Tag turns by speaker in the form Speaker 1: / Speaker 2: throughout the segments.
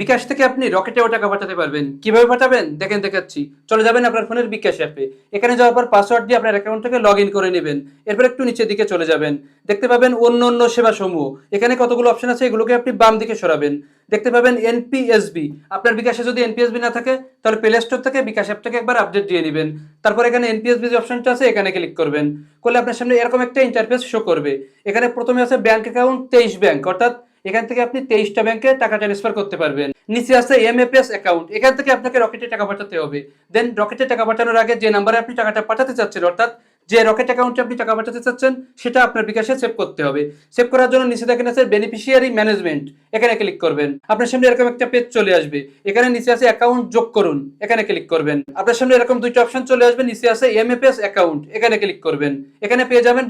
Speaker 1: বিকাশ থেকে আপনি রকেটেও টাকা পাঠাতে পারবেন। কিভাবে পাঠাবেন দেখেন দেখাচ্ছি। চলে যাবেন আপনার ফোনের বিকাশ অ্যাপে। এখানে যাওয়ার পর পাসওয়ার্ড দিয়ে আপনার অ্যাকাউন্টটাকে লগ ইন করে নেবেন। এরপর একটু নিচের দিকে চলে যাবেন। দেখতে পাবেন অন্য অন্য সেবা সমূহ। এখানে কতগুলো অপশন আছে, এগুলোকে আপনি বাম দিকে সরাবেন। দেখতে পাবেন এনপিএসবি। আপনার বিকাশে যদি এনপিএসবি না থাকে তাহলে প্লে স্টোর থেকে বিকাশ অ্যাপটাকে একবার আপডেট দিয়ে নেবেন। তারপর এখানে এনপিএসবি যে অপশনটা আছে এখানে ক্লিক করবেন। করলে আপনার সামনে এরকম একটা ইন্টারফেস শো করবে। এখানে প্রথমে আছে ব্যাংক অ্যাকাউন্ট 23 ব্যাংক, অর্থাৎ এখান থেকে আপনি 23টা ব্যাংকে টাকা ট্রান্সফার করতে পারবেন। নিচে আছে এমএপিএস অ্যাকাউন্ট, এখান থেকে আপনাকে রকেটে টাকা পাঠাতে হবে। দেন রকেটে টাকা পাঠানোর আগে যে নাম্বারে আপনি টাকাটা পাঠাতে চাচ্ছেন, অর্থাৎ যে রকেট অ্যাকাউন্টে আপনি টাকা পাঠাতে চাচ্ছেন সেটা আপনার বিকাশে সেভ করতে হবে। সেভ করার জন্য নিচে দেখেন আছে বেনিফিশিয়ারি ম্যানেজমেন্ট, এখানে ক্লিক করবেন। আপনার সামনে এরকম একটা পেজ চলে আসবে। এখানে নিচে আছে অ্যাকাউন্ট যোগ করুন, এখানে ক্লিক করবেন। আপনার সামনে এরকম দুইটা অপশন চলে আসবে। নিচে আছে এমএপিএস অ্যাকাউন্ট, এখানে ক্লিক করবেন। এখানে পেয়ে যাবেন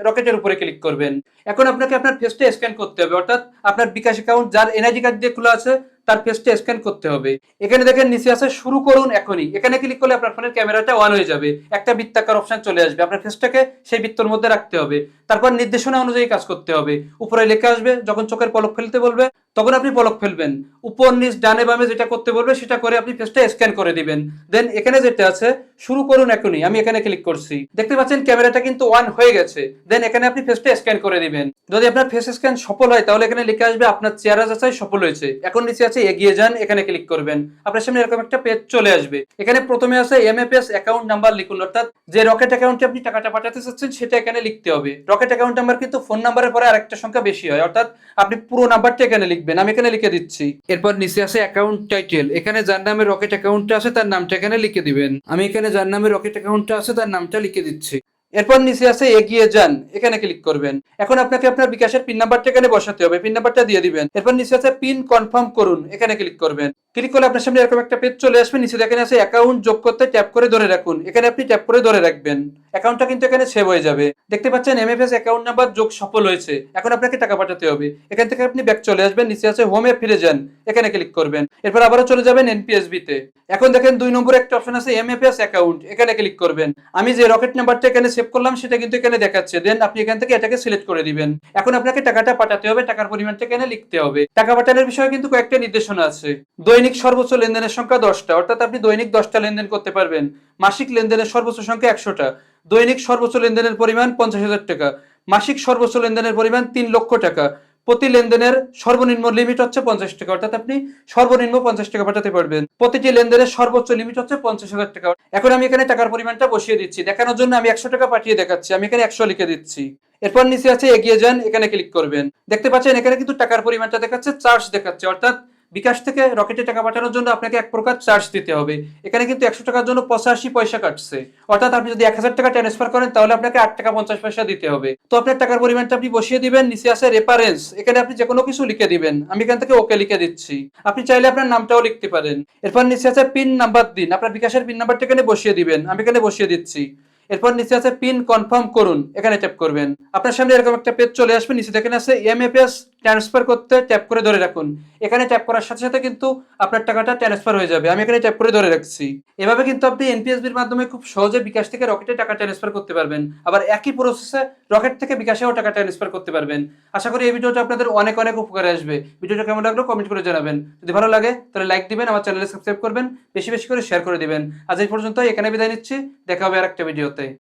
Speaker 1: রকেটের উপরে ক্লিক করবেন। এখন আপনাকে আপনার ফেসটা স্ক্যান করতে হবে, অর্থাৎ আপনার বিকাশ অ্যাকাউন্ট যার এনআইডি কার্ড দিয়ে খোলা আছে তার ফেসটা স্ক্যান করতে হবে। এখানে দেখেন নিচে আছে শুরু করুন এখনই, এখানে ক্লিক করলে আপনার ফোনের ক্যামেরাটা অন হয়ে যাবে। একটা বৃত্তাকার অপশন চলে আসবে, আপনার ফেসটাকে সেই বৃত্তর মধ্যে রাখতে হবে। তারপর নির্দেশনা অনুযায়ী কাজ করতে হবে। উপরে লেখা আসবে, যখন চোখের পলক ফেলতে বলবে তখন আপনি পলক ফেলবেন। উপর নিচ ডানে বামে যেটা করতে বলবে সেটা করে আপনি ফেসটা স্ক্যান করে দিবেন। দেন এখানে যেটা আছে শুরু করুন এখনই, আমি এখানে ক্লিক করছি। দেখতে পাচ্ছেন ক্যামেরাটা কিন্তু অন হয়ে গেছে। দেন এখানে আপনি ফেসটা স্ক্যান করে দিবেন। যদি আপনার ফেস স্ক্যান সফল হয় তাহলে এখানে লিখে আসবে আপনার চেহারা যাচাই সফল হয়েছে। এখন নিচে আছে এগিয়ে যান, এখানে ক্লিক করবেন। আপনার সামনে এরকম একটা পেজ চলে আসবে। এখানে প্রথমে আছে এমএপিএস অ্যাকাউন্ট নাম্বার লিখুন, অর্থাৎ যে রকেট অ্যাকাউন্টে আপনি টাকাটা পাঠাতে চাচ্ছেন সেটা এখানে লিখতে হবে। রকেট অ্যাকাউন্ট নাম্বার কিন্তু ফোন নাম্বারের পরে আরেকটা সংখ্যা বেশি হয়, অর্থাৎ আপনি পুরো নাম্বারটা এখানে লিখবেন। আমি এখানে লিখে দিচ্ছি। এরপর নিচে আছে অ্যাকাউন্ট টাইটেল, এখানে যার নামে রকেট অ্যাকাউন্টটা আছে তার নামটা এখানে লিখে দিবেন। আমি এখানে যার নামে রকেট অ্যাকাউন্টটা আছে তার নামটা লিখে দিচ্ছি। এরপর নিচে আছে এগিয়ে যান, এখানে ক্লিক করবেন। এখন আপনাকে আপনার বিকাশের পিন নাম্বারটা এখানে বসাতে হবে, পিন নাম্বারটা দিয়ে দিবেন। এরপর নিচে আছে পিন কনফার্ম করুন, এখানে ক্লিক করবেন। ক্লিক করলে আপনার সামনে এরকম একটা পেজ চলে আসবে। নিচে দেখেন আছে অ্যাকাউন্ট যোগ করতে ট্যাপ করে ধরে রাখুন, এখানে আপনি ট্যাপ করে ধরে রাখবেন। অ্যাকাউন্টটা কিন্তু এখানে সেভ হয়ে যাবে। দেখতে পাচ্ছেন এমএফএস অ্যাকাউন্ট নাম্বার যোগ সফল হয়েছে। এখন আপনাকে টাকা পাঠাতে হবে। এখান থেকে আপনি ব্যাক চলে আসবেন, নিচে আছে হোমে ফিরে যান, এখানে ক্লিক করবেন। এরপর আবারও চলে যাবেন এনপিএসবি তে। এখন দেখেন 2 নম্বরে একটা অপশন আছে এমএফএস অ্যাকাউন্ট, এখানে ক্লিক করবেন। আমি যে রকেট নাম্বারটা এখানে সেভ করলাম সেটা কিন্তু এখানে দেখাচ্ছে। দেন আপনি এখান থেকে এটাকে সিলেক্ট করে দিবেন। এখন আপনাকে টাকাটা পাঠাতে হবে, টাকার পরিমাণটা এখানে লিখতে হবে। টাকা পাঠানোর বিষয়ে কিন্তু কয়েকটা নির্দেশনা আছে। দৈনিক সর্বোচ্চ লেনদেনের সংখ্যা 10টা, অর্থাৎ আপনি দৈনিক 10টা লেনদেন করতে পারবেন। মাসিক লেনদেনের সর্বোচ্চ সংখ্যা 100টা। দৈনিক সর্বোচ্চ লেনদেনের পরিমাণ 50,000 টাকা। মাসিক সর্বোচ্চ লেনদেনের পরিমাণ 3 লক্ষ টাকা। প্রতি লেনদেনের সর্বনিম্ন লিমিট হচ্ছে 50 টাকা, অর্থাৎ আপনি সর্বনিম্ন 50 টাকা পাঠাতে পারবেন। প্রতিটি লেনদেনের সর্বোচ্চ লিমিট হচ্ছে 50,000 টাকা। এখন আমি এখানে টাকার পরিমাণটা বসিয়ে দিচ্ছি, দেখানোর জন্য আমি 100 টাকা পাঠিয়ে দেখাচ্ছি। আমি এখানে 100 লিখে দিচ্ছি। এরপর নিচে আছে এগিয়ে যান, এখানে ক্লিক করবেন। দেখতে পাচ্ছেন এখানে কিন্তু টাকার পরিমাণটা দেখাচ্ছে, চার্জ দেখাচ্ছে, অর্থাৎ বিকাশ থেকে রকেটে টাকা পাঠানোর জন্য আপনাকে এক প্রকার চার্জ দিতে হবে। এখানে কিন্তু 100 টাকার জন্য 85 পয়সা কাটছে, অর্থাৎ আপনি যদি 1000 টাকা ট্রান্সফার করেন তাহলে আপনাকে 8 টাকা 50 পয়সা দিতে হবে। তো আপনার টাকার পরিমাণটা আপনি বসিয়ে দিবেন। নিচে আছে রেফারেন্স, এখানে আপনি যে কোনো কিছু লিখে দিবেন। আমি এখান থেকে ওকে লিখে দিচ্ছি। আপনি চাইলে আপনার নামটাও লিখতে পারেন। এরপর নিচে আছে পিন নাম্বার দিন, আপনার বিকাশের পিন নাম্বারটা এখানে বসিয়ে দিবেন। আমি এখানে বসিয়ে দিচ্ছি। এরপর নিচে আছে পিন কনফার্ম করুন, এখানে ট্যাপ করবেন। আপনার সামনে এরকম একটা পেজ চলে আসবে। নিচে দেখেন আছে এমএপিএস ট্রান্সফার করতে ট্যাপ করে ধরে রাখুন, এখানে ট্যাপ করার সাথে সাথে কিন্তু আপনার টাকাটা ট্রান্সফার হয়ে যাবে। আমি এখানে ট্যাপ করে ধরে রাখছি। এভাবে কিন্তু আপনি এনপিএসবির মাধ্যমে খুব সহজে বিকাশ থেকে রকেটে টাকা ট্রান্সফার করতে পারবেন। আবার একই প্রসেসে রকেট থেকে বিকাশেও টাকা ট্রান্সফার করতে পারবেন। আশা করি এই ভিডিওটা আপনাদের অনেক অনেক উপকারে আসবে। ভিডিওটা কেমন লাগলো কমেন্ট করে জানাবেন। যদি ভালো লাগে তাহলে লাইক দিবেন, আমার চ্যানেলে সাবস্ক্রাইব করবেন, বেশি বেশি করে শেয়ার করে দিবেন। আজ এই পর্যন্ত এখানে বিদায় নিচ্ছি, দেখা হবে আরেকটা ভিডিওতে।